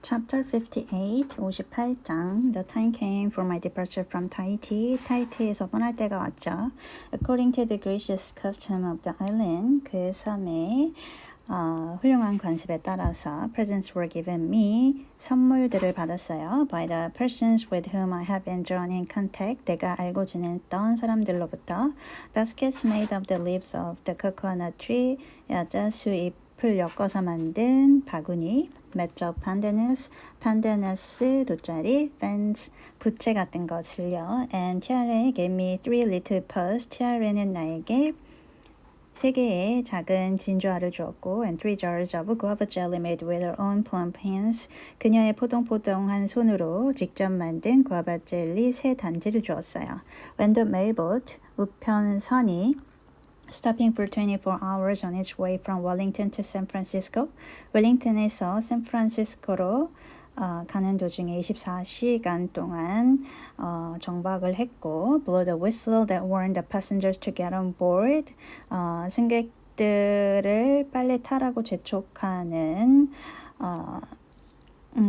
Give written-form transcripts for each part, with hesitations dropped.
Chapter 58, 58장. The time came for my departure from Tahiti. 타히티에서 떠날 때가 왔죠. According to the gracious custom of the island, 그 섬의 훌륭한 관습에 따라서 presents were given me, 선물들을 받았어요. By the persons with whom I have been drawn in contact, 내가 알고 지냈던 사람들로부터. Baskets made of the leaves of the coconut tree, 야자수 잎을 엮어서 만든 바구니. 맷저 판데네스 돗자리, fans, 부채 같은 것을요. And tiare gave me 3 little pearls. tiare는 나에게 3개의 작은 진주알을 주었고, and 3 jars of guava jelly made with her own plump hands. 그녀의 포동포동한 손으로 직접 만든 구아바 젤리 3단지를 주었어요. When the mailboat, 우편선이 stopping for 24 hours on its way from Wellington to San Francisco. 웰링턴에서 샌프란시스코로 가는 도중에 24시간 동안 정박을 했고, blow the whistle that warned the passengers to get on board. 승객들을 빨리 타라고 재촉하는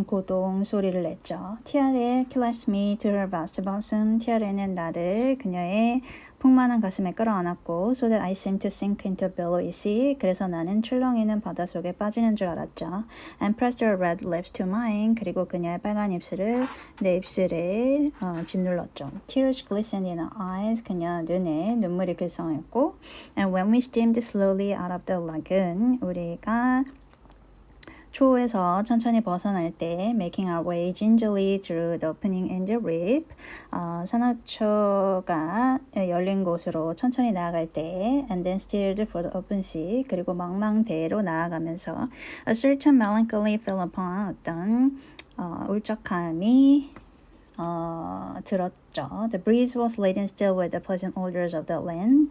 고동 소리를 냈죠. 티아레 clasped me to her vast bosom. 티아레는 나를 그녀의 풍만한 가슴에 끌어안았고, so that I seemed to sink into a billowy sea. 그래서 나는 출렁이는 바닷속에 빠지는 줄 알았죠. And pressed her red lips to mine. 그리고 그녀의 빨간 입술을 내 입술에 짓눌렀죠. Tears glistened in her eyes. 그녀 눈에 눈물이 글썽했고, and when we steamed slowly out of the lagoon, 우리가 초에서 천천히 벗어날 때 making our way gingerly through the opening in the reef, 산호초가 열린 곳으로 천천히 나아갈 때 and then steered for the open sea, 그리고 망망대해로 나아가면서 a certain melancholy fell upon, 어떤 울적함이 들었죠. The breeze was laden still with the pleasant odors of the land.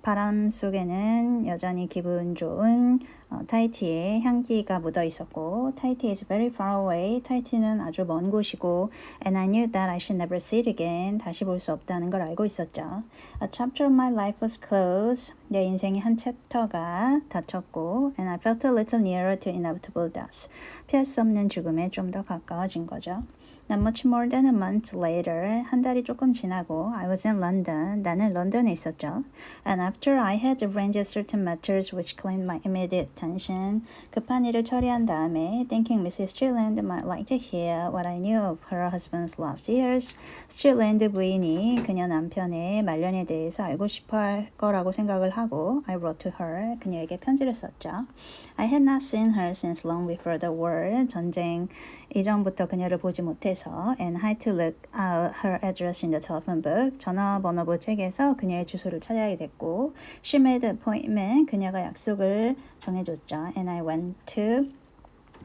바람 속에는 여전히 기분 좋은 타히티의 향기가 묻어 있었고, 타히티 is very far away. 타히티는 아주 먼 곳이고, and I knew that I should never see it again. 다시 볼 수 없다는 걸 알고 있었죠. A chapter of my life was closed. 내 인생의 한 챕터가 닫혔고, and I felt a little nearer to inevitable death. 피할 수 없는 죽음에 좀 더 가까워진 거죠. Not much more than a month later, 한 달이 조금 지나고, I was in London. 나는 런던에 있었죠. And after I had arranged certain matters which claimed my immediate attention, 급한 일을 처리한 다음에, thinking Mrs. Strickland might like to hear what I knew of her husband's last years, 스트릭랜드 부인이 그녀 남편의 말년에 대해서 알고 싶어 할 거라고 생각을 하고, I wrote to her. 그녀에게 편지를 썼죠. I had not seen her since long before the war. 전쟁 이전부터 그녀를 보지 못해서, and I had to look out her address in the telephone book. 전화번호부 책에서 그녀의 주소를 찾아야 됐고, she made an appointment. 그녀가 약속을 정해줬죠. And I went to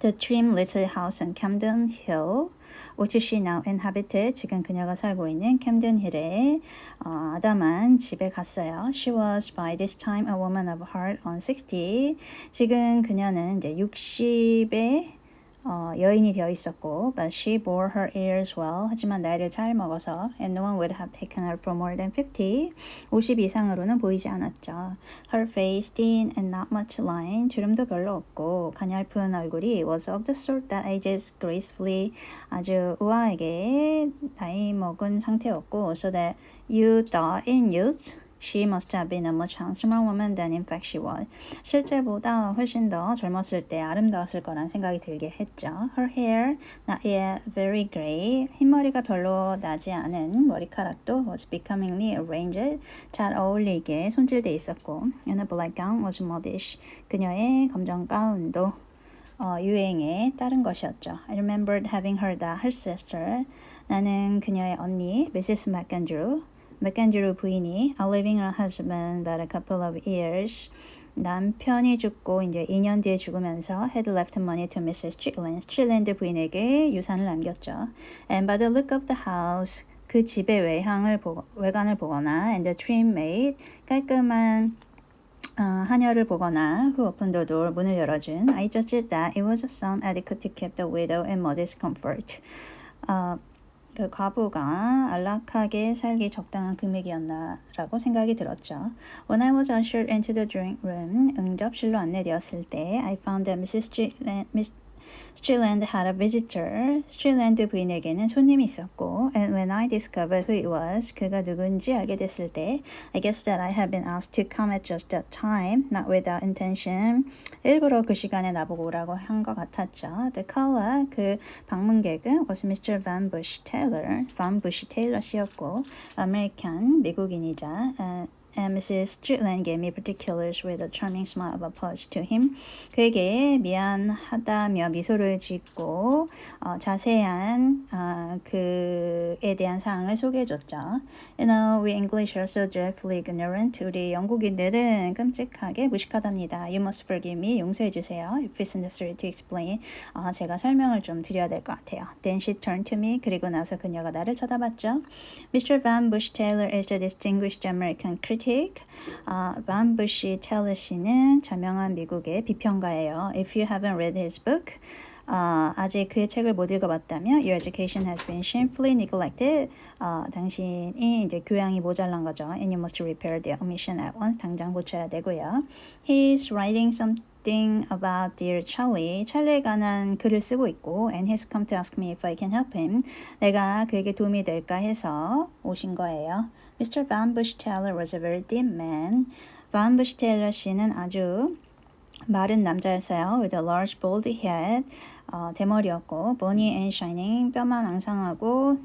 the trim little house on Camden Hill, which she now inhabited. 지금 그녀가 살고 있는 캠든 힐의 아담한 집에 갔어요. She was by this time a woman of heart on 60. 지금 그녀는 이제 60에 여인이 되어 있었고, but she bore her years well. 하지만 나이를 잘 먹어서, and no one would have taken her for more than 50. 50 이상으로는 보이지 않았죠. Her face thin and not much line. 주름도 별로 없고, 가냘픈 얼굴이 was of the sort that ages gracefully. 아주 우아하게 나이 먹은 상태였고, so that you thought in youth she must have been a much handsomer woman than in fact she was. 실제보다 훨씬 더 젊었을 때 아름다웠을 거란 생각이 들게 했죠. Her hair, not yet very gray. 흰머리가 별로 나지 않은 머리카락도 was becomingly arranged. 잘 어울리게 손질돼 있었고, and a black gown was modish. 그녀의 검정 가운도 유행에 따른 것이었죠. I remembered having heard that her sister, 나는 그녀의 언니, Mrs. 맥앤드루 부인이 outleaving her husband by a couple of years, 남편이 죽고 이제 2년 뒤에 죽으면서 had left money to Mrs. Strickland, 스트릭랜드 부인에게 유산을 남겼죠. And by the look of the house, 그 집의 외관을 보거나, and the trim maid, 깔끔한 하녀를 보거나, who opened the door, 문을 열어준, I judged that it was a sum adequate to keep the widow in modest comfort. 그 과부가 안락하게 살기 적당한 금액이었나라고 생각이 들었죠. When I was ushered into the drawing room, 응접실로 안내되었을 때, I found that Mrs. Streetland had a visitor. Streetland 부인에게는 손님이 있었고, and when I discovered who it was, 그가 누군지 알게 됐을 때, I guess that I had been asked to come at just that time, not without intention. 일부러 그 시간에 나보고 오라고 한 것 같았죠. The caller, 그 방문객은 was Mr. Van Bush Taylor. Van Bush Taylor 씨였고, American, 미국인이자, and Mrs. Streetland gave me particulars with a charming smile of approach to him. 그에게 미안하다며 미소를 짓고 자세한 그에 대한 사항을 소개해줬죠. You know, we English are so dreadfully ignorant. 우리 영국인들은 끔찍하게 무식하답니다. You must forgive me. 용서해주세요. If it's necessary to explain. 제가 설명을 좀 드려야 될 것 같아요. Then she turned to me. 그리고 나서 그녀가 나를 쳐다봤죠. Mr. Van Bush Taylor is a distinguished American critic. Van Bush Taylor 씨는 저명한 미국의 비평가예요. If you haven't read his book, 아직 그의 책을 못 읽어봤다면 your education has been shamefully neglected. 당신이 이제 교양이 모자란 거죠. And you must repair the omission at once. 당장 고쳐야 되고요. He's writing something about dear Charlie. 찰리에 관한 글을 쓰고 있고 and he's come to ask me if I can help him. 내가 그에게 도움이 될까 해서 오신 거예요. Mr. Van Bush Taylor was a very deep man. Van Bush Taylor 씨는 아주 마른 남자였어요. With a large bald head. 대머리였고 bony and shining. 뼈만 앙상하고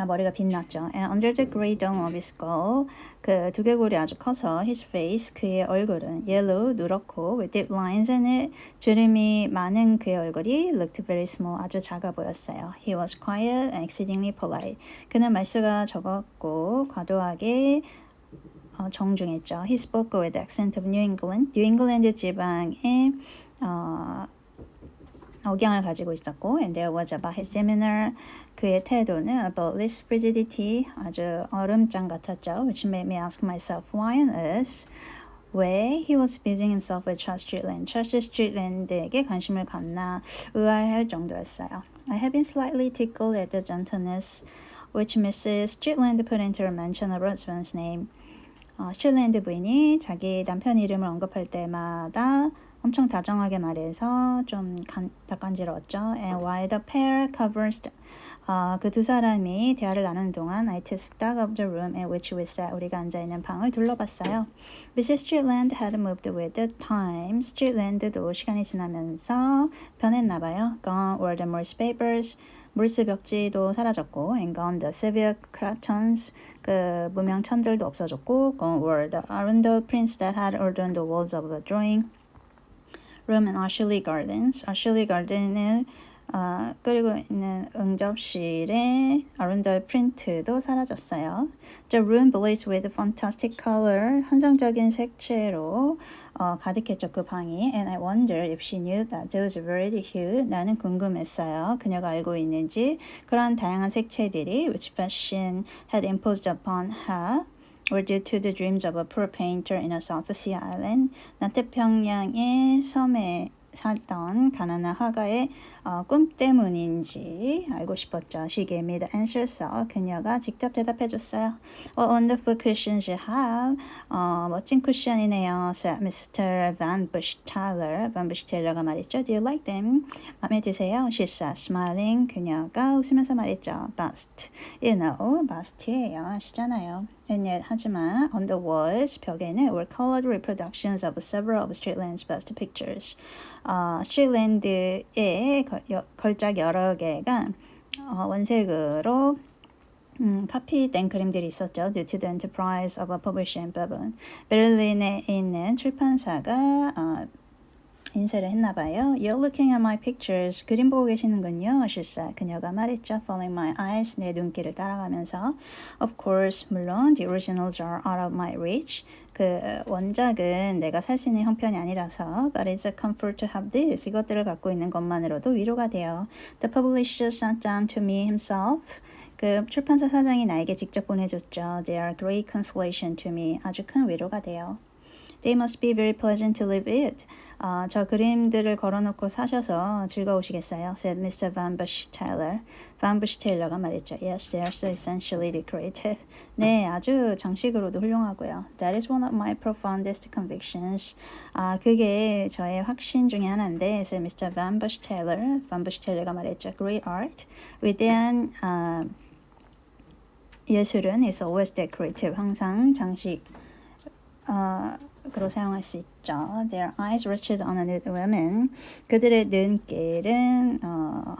머리가 빛났죠. And under the grey dome of his skull. 그 두개골이 아주 커서 his face, 그의 얼굴은 yellow, 누렇고 with deep lines in it. 주름이 많은 그의 얼굴이 looked very small, 아주 작아 보였어요. He was quiet and exceedingly polite. 그는 말수가 적었고 과도하게 정중했죠. He spoke with accent of New England. 뉴잉글랜드 지방의 억양을 가지고 있었고 and there was about his demeanor. 그의 태도는 about this frigidity, 아주 얼음장 같았죠. Which made me ask myself why on earth, 왜 he was busying himself with Charles Streetland, 찰스 스트리트랜드에게 관심을 갖나 의아해할 정도였어요. I have been slightly tickled at the gentleness which Mrs. Streetland put into her mention of her husband's name. 스트리트랜드 부인이 자기 남편 이름을 언급할 때마다 엄청 다정하게 말해서 좀 낯간지러웠죠. And while the pair covers 그 두 사람이 대화를 나누는 동안 I took stock of the room in which we sat. 우리가 앉아있는 방을 둘러봤어요. Mrs. Streetland had moved with the times. Streetland도 시간이 지나면서 변했나 봐요. Gone were the Morse papers. 몰스 벽지도 사라졌고 and gone the severe curtains. 그 무명 천들도 없어졌고 gone were the arundel prints that had adorned the walls of the drawing room and Ashley Gardens. Ashley Garden을 끌고 있는 응접실의 아룬덜 프린트도 사라졌어요. The room blazed with fantastic color. 환상적인 색채로 가득했죠, 그 방이. And I wondered if she knew that those varied hue. 나는 궁금했어요. 그녀가 알고 있는지 그런 다양한 색채들이 which fashion had imposed upon her were due to the dreams of a poor painter in a South Sea island. 남태평양의 섬에 살던 가난한 화가의 꿈 때문인지 알고 싶었죠. She gave me the answer, so 그녀가 직접 대답해줬어요. What wonderful cushions you have. 멋진 쿠션이네요, said Mr. Van Bush Taylor. Van Bush Taylor가 말했죠. Do you like them? 마음에 드세요? She said, smiling. 그녀가 웃으면서 말했죠. Bust. You know, bust예요. 아시잖아요. And yet, 하지만 on the walls, 벽에는 were colored reproductions of several of Streetland's best pictures. 스트리트랜드의 걸작 여러 개가 원색으로 카피된 그림들이 있었죠. Due to the enterprise of a publishing Babylon. 베를린에 있는 출판사가 인쇄를 했나 봐요. You're looking at my pictures. 그림 보고 계시는군요. She said. 그녀가 말했죠. Following my eyes. 내 눈길을 따라가면서. Of course, 물론 the originals are out of my reach. 그 원작은 내가 살 수 있는 형편이 아니라서 But it's a comfort to have this. 이것들을 갖고 있는 것만으로도 위로가 돼요. The publisher sent them to me himself. 그 출판사 사장이 나에게 직접 보내줬죠. They are great consolation to me. 아주 큰 위로가 돼요. They must be very pleasant to live with. 저 그림들을 걸어놓고 사셔서 즐거우시겠어요? said Mr. Van Bush Taylor. Van Bush Taylor가 말했죠. Yes, they are so essentially decorative. 네, 아주 정식으로도 훌륭하고요. That is one of my profoundest convictions. 그게 저의 확신 중에 하나인데, said Mr. Van Bush Taylor. Van Bush Taylor가 말했죠. Great art. 위대한 예술은 is always decorative. 항상 장식. 그로 사용할 수 있죠. Their eyes rested on a nude woman. 그들의 눈길은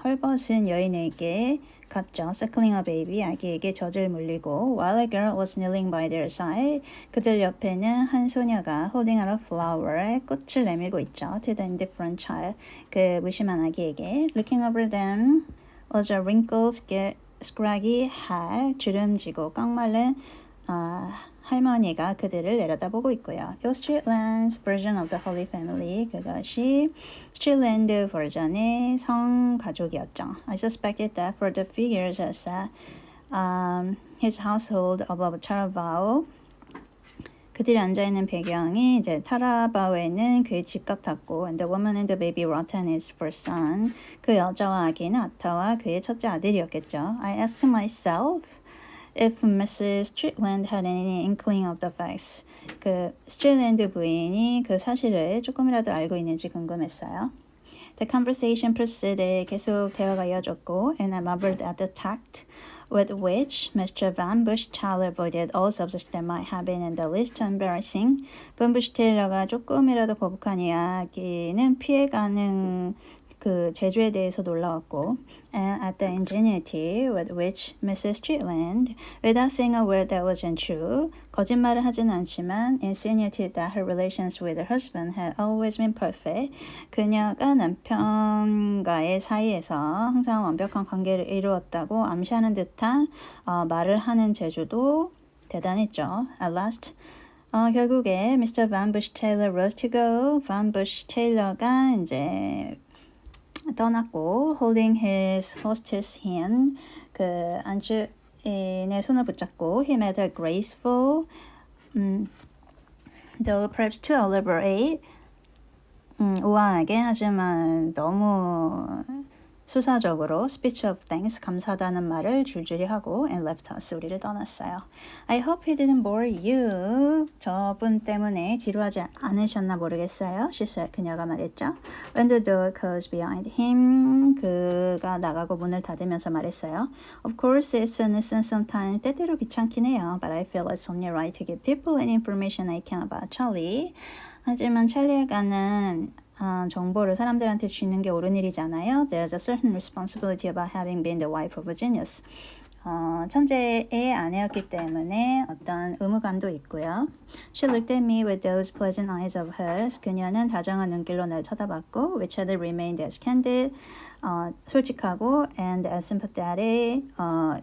헐벗은 여인에게 갔죠. Suckling a baby. 아기에게 젖을 물리고 while a girl was kneeling by their side. 그들 옆에는 한 소녀가 holding out a flower. 꽃을 내밀고 있죠. To the indifferent child. 그 무심한 아기에게. Looking over them was a wrinkled, scraggy hat. 주름지고 깡마른 할머니가 그들을 내려다보고 있고요. It was Streetland's version of the Holy Family. 그것이 Streetland 버전의 성가족이었죠. I suspected that for the figures as his household above Taravao. 그들이 앉아있는 배경이 이제 타라바오에는 그의 집 같았고 and the woman and the baby Ratan his first son. 그 여자와 아기는 아타와 그의 첫째 아들이었겠죠. I asked myself if Mrs. Streetland had any inkling of the facts. 그 스트레이랜드 부인이 그 사실을 조금이라도 알고 있는지 궁금했어요. The conversation proceeded. 계속 대화가 이어졌고 and I marveled at the tact with which Mr. Van Bush Taylor avoided all subjects that might have been in the least embarrassing. Van Bush Taylor가 조금이라도 거북한 이야기는 피해가는 그 재주에 대해서 놀라웠고 and at the ingenuity with which Mrs. Streetland, without saying a word that wasn't true, 거짓말을 하진 않지만 insinuated that her relations with her husband had always been perfect. 그녀가 남편과의 사이에서 항상 완벽한 관계를 이루었다고 암시하는 듯한 말을 하는 재주도 대단했죠. At last, 결국에 Mr. Van Bush Taylor rose to go. Van Bush Taylor가 이제 떠났고 holding his hostess hand 그 안주인의 손을 붙잡고 he made a graceful though perhaps too elaborate 우아하게 하지만 너무 수사적으로 speech of thanks 감사하다는 말을 줄줄이 하고 and left us 우리를 떠났어요. I hope he didn't bore you. 저분 때문에 지루하지 않으셨나 모르겠어요. She said 그녀가 말했죠. When the door closed behind him 그가 나가고 문을 닫으면서 말했어요. Of course it's a nuisance sometimes. 때때로 귀찮긴 해요. But I feel it's only right to give people any information I can about Charlie. 하지만 찰리에 관한 정보를 사람들한테 주는 게 옳은 일이잖아요. There's a certain responsibility about having been the wife of a genius. 천재의 아내였기 때문에 어떤 의무감도 있고요. She looked at me with those pleasant eyes of hers. 그녀는 다정한 눈길로 날 쳐다봤고, which had remained as candid, 솔직하고 and as sympathetic,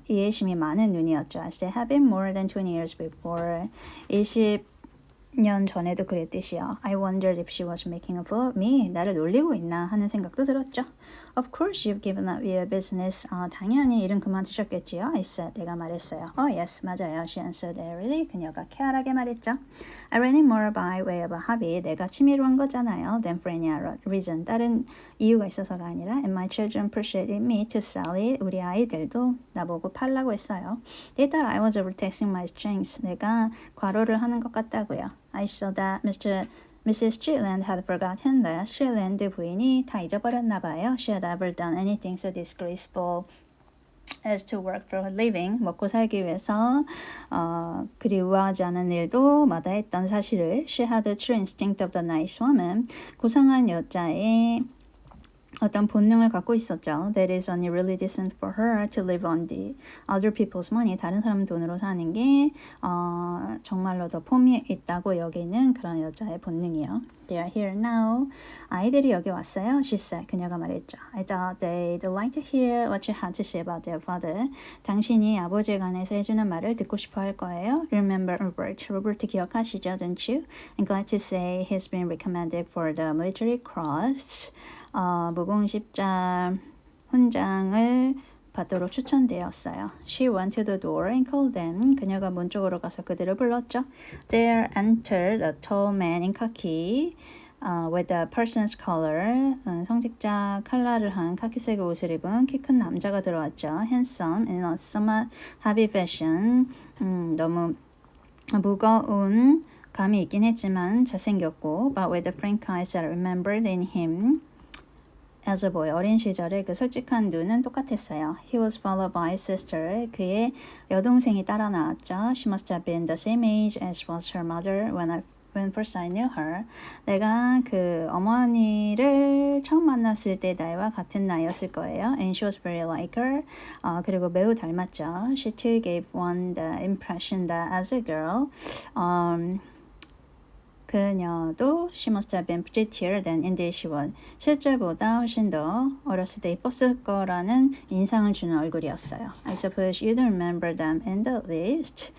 이해심이 많은 눈이었죠. As they had been more than 20 years before. 20년 전에도 그랬듯이요. I wondered if she was making a fool of me. 나를 놀리고 있나 하는 생각도 들었죠. Of course you've given up your business. 당연히 일은 그만두셨겠지요. I said. 내가 말했어요. Oh yes, 맞아요. She answered airily. 그녀가 쾌활하게 말했죠. I ran it more by way of a hobby. 내가 취미로 한 거잖아요. Than for any reason. 다른 이유가 있어서가 아니라 and my children persuaded me to sell it. 우리 아이들도 나보고 팔라고 했어요. They thought I was overtaxing my strengths. 내가 과로를 하는 것 같다고요. I saw that Mrs. Streetland had forgotten that Streetland 부인이 다 잊어버렸나 봐요. She had ever done anything so disgraceful as to work for a living. 먹고 살기 위해서 그리 우아하지 않은 일도 마다했던 사실을 She had the true instinct of the nice woman. 고상한 여자의 어떤 본능을 갖고 있었죠. That is only really decent for her to live on the other people's money. 다른 사람 돈으로 사는 게 정말로 더 폼이 있다고 여기는 그런 여자의 본능이요. They are here now. 아이들이 여기 왔어요. She said. 그녀가 말했죠. I thought they'd like to hear what you had to say about their father. 당신이 아버지에 관해서 해주는 말을 듣고 싶어 할 거예요. Remember Robert. Robert 기억하시죠? Don't you? I'm glad to say he's been recommended for the military cross. 무공십자 훈장을 받도록 추천되었어요. She went to the door and called them. 그녀가 문 쪽으로 가서 그들을 불렀죠. There entered a tall man in khaki. with a person's color, 성직자 컬러를 한 카키색 옷을 입은 키 큰 남자가 들어왔죠. Handsome in a somewhat heavy fashion. 너무 무거운 감이 있긴 했지만 잘생겼고, but with the frank eyes that I remembered in him as a boy. 어린 시절에 그 솔직한 눈은 똑같았어요. He was followed by his sister. 그의 여동생이 따라 나왔죠. She must have been the same age as was her mother when first I knew her. 내가 그 어머니를 처음 만났을 때 나이와 같은 나이였을 거예요. And she was very like her. 그리고 매우 닮았죠. She too gave one the impression that as a girl, 그녀도 she must have been prettier than indeed she was. 실제보다 훨씬 더 어렸을 때 이뻤을 거라는 인상을 주는 얼굴이었어요. I suppose you don't remember them in the least.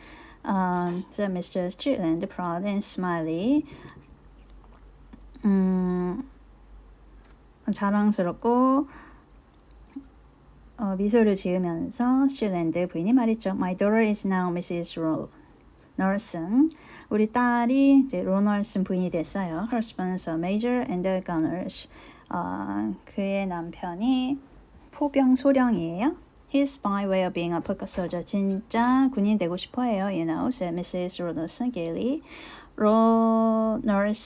So Mr. Strickland, proud and smiley, 자랑스럽고 미소를 지으면서 스틸랜드 부인이 말했죠. My daughter is now Mrs. Ronaldson. 우리 딸이 이제 로널슨 부인이 됐어요. Her husband's a major and a gunner. 그의 남편이 포병 소령이에요. He's by way of being a poker soldier. 진짜 군인 되고 싶어해요. You know, said Mrs. Ronaldson gaily. 로널슨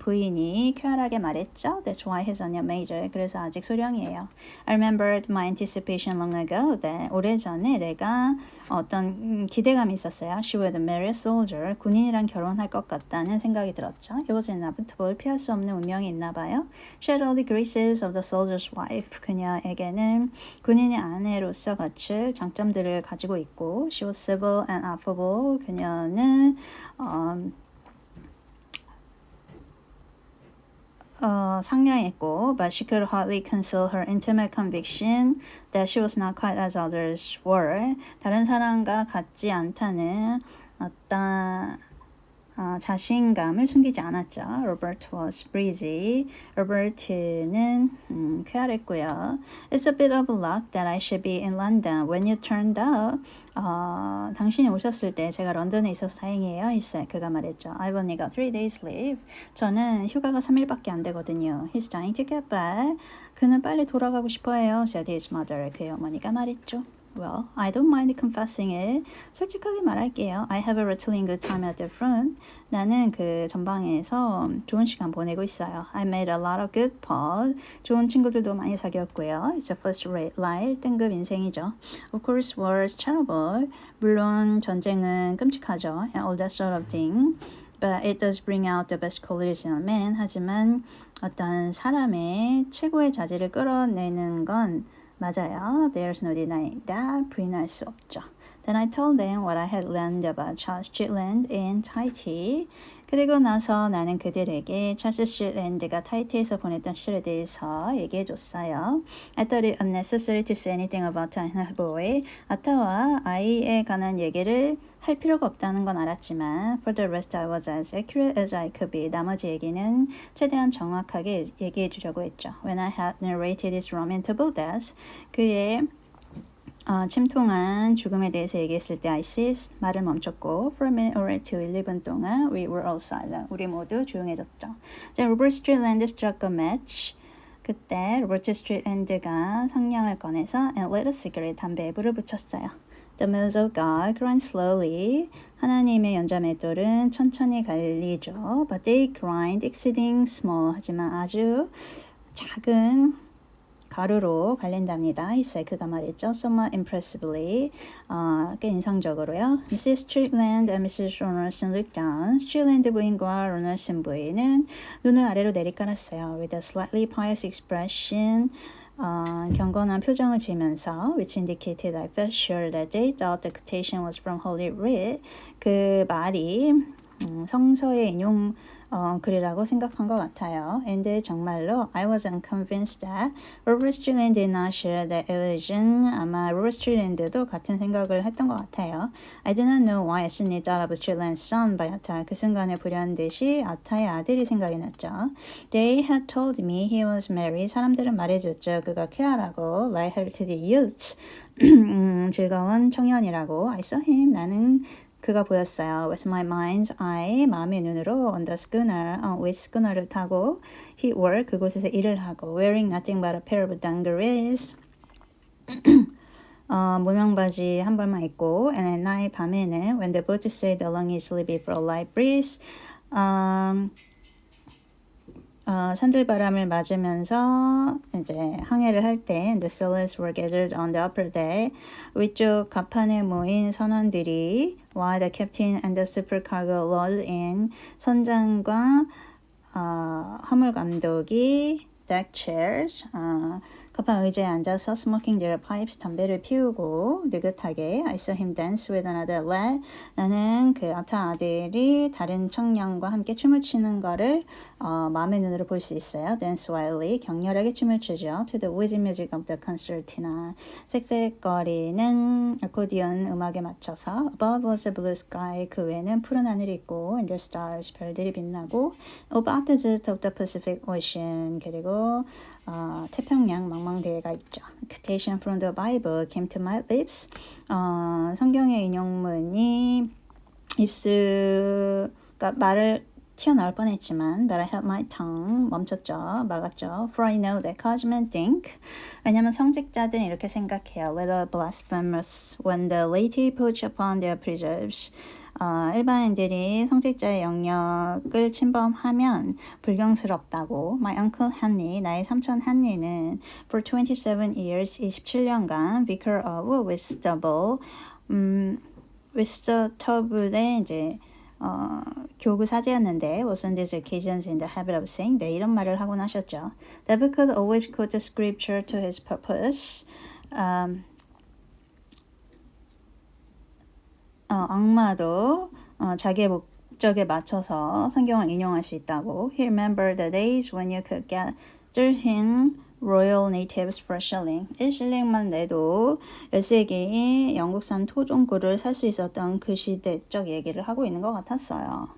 부인이 쾌활하게 말했죠. That's why he's on your major. 그래서 아직 소령이에요. I remembered my anticipation long ago. that 오래전에 내가 어떤 기대감이 있었어요. She would marry a soldier. 군인이랑 결혼할 것 같다는 생각이 들었죠. It was inevitable. 피할 수 없는 운명이 있나 봐요. She had all the graces of the soldier's wife. 그녀에게는 군인의 아내로서 갖출 장점들을 가지고 있고 She was civil and affable. 그녀는 상냥했고, but she could hardly conceal her intimate conviction that she was not quite as others were. 다른 사람과 같지 않다는 어떤 자신감을 숨기지 않았죠. Robert was breezy. 로버트는 쾌활했고요. It's a bit of luck that I should be in London when you turned out. 당신이 오셨을 때 제가 런던에 있어서 다행이에요. He said. 그가 말했죠. I've only got 3 days leave. 저는 휴가가 3일밖에 안 되거든요. He's dying to get back. 그는 빨리 돌아가고 싶어해요. said his mother. 그의 어머니가 말했죠. Well, I don't mind confessing it. 솔직하게 말할게요. I have a rattling good time at the front. 나는 그 전방에서 좋은 시간 보내고 있어요. I made a lot of good pals. 좋은 친구들도 많이 사귀었고요. It's a first rate life. 등급 인생이죠. Of course, war is terrible. 물론 전쟁은 끔찍하죠. And all that sort of thing. But it does bring out the best qualities in a man. 하지만 어떤 사람의 최고의 자질을 끌어내는 건 맞아요. There's no denying that. 부인할 수 없죠. Then I told them what I had learned about Charles Strickland in Tahiti. 그리고 나서 나는 그들에게 찰스 스트릭랜드가 타히티에서 보냈던 시절에 대해서 얘기해줬어요. I thought it unnecessary to say anything about a boy. 아타와 아이에 관한 얘기를 할 필요가 없다는 건 알았지만 For the rest I was as accurate as I could be. 나머지 얘기는 최대한 정확하게 얘기해 주려고 했죠. When I had narrated his lamentable death, 그의 침통한 죽음에 대해서 얘기했을 때 I ceased, 말을 멈췄고 For a minute or two, 1~2분 동안 we were all silent. 우리 모두 조용해졌죠. 이제 Robert Strickland struck a match. 그때 로버트 스트릭랜드가 성냥을 꺼내서 and lit a cigarette, 담배에 불을 붙였어요. The mills of God grind slowly. 하나님의 연자맷돌은 천천히 갈리죠. But they grind exceeding small. 하지만 아주 작은 가루로 갈린답니다. He said. 그가 말했죠. Somewhat impressively. 꽤 인상적으로요. Mrs. Strickland and Mrs. Ronaldson looked down. Strickland 부인과 Ronaldson 부인은 눈을 아래로 내리깔았어요. With a slightly pious expression. 경건한 표정을 지으면서 which indicated I felt sure that they thought the quotation was from Holy Writ. 그 말이 성서의 인용 글이라고 생각한 것 같아요. And 정말로 I was unconvinced that Robert Strickland did not share the illusion. 아마 로버트 스트릭랜드도 같은 생각을 했던 것 같아요. I did not know why I suddenly thought of Strickland's son by Atta. 그 순간에 불현듯이 아타의 아들이 생각이 났죠. They had told me he was married. 사람들은 말해줬죠. 그가 쾌활하고 light-hearted youth. 즐거운 청년이라고. I saw him. 나는 그가 보였어요. With my mind's eye, 마음의 눈으로 on the schooner, with schooner를 타고 he worked, 그곳에서 일을 하고 wearing nothing but a pair of dungarees, 모명바지 한 벌만 입고 and at night, 밤에는 when the boat sailed along easily before a light breeze, 산들바람을 맞으면서 이제 항해를 할 때 the sailors were gathered on the upper deck. 위쪽 갑판에 모인 선원들이 while the captain and the supercargo loaded in. 선장과 화물 감독이 deck chairs. 갑판 의자에 앉아서 smoking their pipes. 담배를 피우고 느긋하게 I saw him dance with another lad. 나는 그 아타 아들이 다른 청년과 함께 춤을 추는 거를 마음의 눈으로 볼 수 있어요. Dance wildly. 격렬하게 춤을 추죠. To the wheezy music of the concertina. 색색거리는 아코디언 음악에 맞춰서 Above was a blue sky. 그 외에는 푸른 하늘이 있고 And the stars. 별들이 빛나고 About the depth of the Pacific Ocean. 그리고 태평양 망망대해가 있죠. Quotation from the Bible came to my lips. 성경의 인용문이 입수가 말을 튀어나올 뻔했지만 but I held my tongue 멈췄죠. 막았죠. For I know that college men think. 왜냐하면 성직자들은 이렇게 생각해요. Little blasphemous when the laity push upon their preserves. 일반인들이 성직자의 영역을 침범하면 불경스럽다고. My uncle Henry, 나의 삼촌 헨리는 for 27 years, 27년간 vicar of Whitstable, Whitstable 이제 교구 사제였는데 was on these occasions in the habit of saying. 네, 이런 말을 하곤 하셨죠. David could always quote the scripture to his purpose. 악마도 자기의 목적에 맞춰서 성경을 인용할 수 있다고. He remembered the days when you could gather him Royal Natives for a shilling. 1실링만 내도 10세기 영국산 토종굴을 살 수 있었던 그 시대적 얘기를 하고 있는 것 같았어요.